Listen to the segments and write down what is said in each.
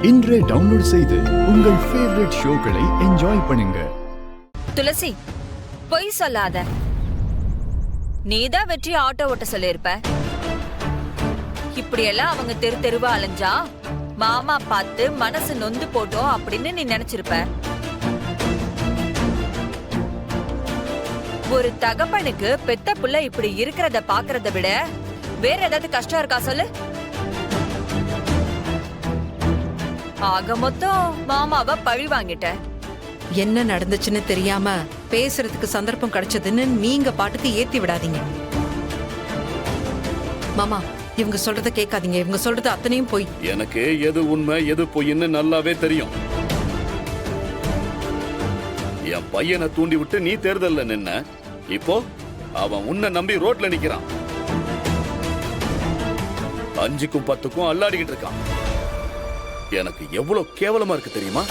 இன்றே டவுன்லோட் செய்து உங்கள் ஃபேவரட் ஷோக்களை என்ஜாய் பண்ணுங்க. துளசி, பொய் சொல்லாத. நீதான் வெற்றி ஆட்டோ ஓட்ட சொல்லிருப்ப. இப்படியெல்லாம் அவங்க தெரு தெருவா அலைஞ்சா மாமா பார்த்து மனசு நொந்து போட்டோம் அப்படின்னு நீ நினைச்சிருப்ப. ஒரு தகப்பனுக்கு பெத்த புள்ள இப்படி இருக்கிறத பாக்குறத விட வேற ஏதாவது கஷ்டம் இருக்கா சொல்லு. ஆக மொத்தம் மாமாவை பழி வாங்கிட்ட. என்ன நடந்துச்சுன்னு தெரியாம பேசுறதுக்கு சந்தர்ப்பம் கிடைச்சதுன்னு நீங்க பாட்டுக்கு ஏத்தி விடாதீங்க. மாமா, இவங்க சொல்றத கேட்காதீங்க. இவங்க சொல்றது அத்தனையும் போய். எனக்கு எது உண்மை எது பொய்ன்னு நல்லாவே தெரியும். என் பையனை தூண்டி விட்டு நீ தேர்தல்ல நின்ன. இப்போ அவன் உன்னை நம்பி ரோட்ல நிக்கிறான். 5க்கும் 10க்கும் அல்லாடிக்கிட்டு இருக்கான். எனக்கு எவ்வளவு கேவலமா இருக்கு தெரியுமா?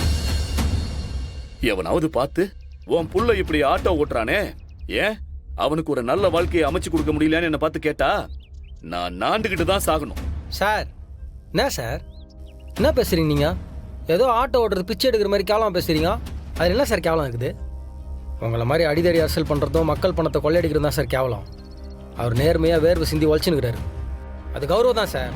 எவனாவது பார்த்து உன் புள்ள இப்படி ஆட்டோ ஓட்டுறானே, ஏன் அவனுக்கு ஒரு நல்ல வாழ்க்கையை அமைச்சு கொடுக்க முடியலன்னு என்ன பார்த்து கேட்டா நான் நாண்டுகிட்டு தான் சாகணும். சார், என்ன சார் என்ன பேசுறீங்க நீங்க? ஏதோ ஆட்டோ ஓட்டுறது பிச்சை எடுக்கிற மாதிரி கேவலம் பேசுறீங்க. அது என்ன சார் கேவலம் இருக்குது? உங்களை மாதிரி அடிதடி அரசியல் பண்ணுறதும் மக்கள் பணத்தை கொள்ளையடிக்கிறதும் தான் சார் கேவலம். அவர் நேர்மையாக வேர்வை சிந்தி உழைச்சுன்னுக்கிறாரு. அது கௌரவம் தான் சார்.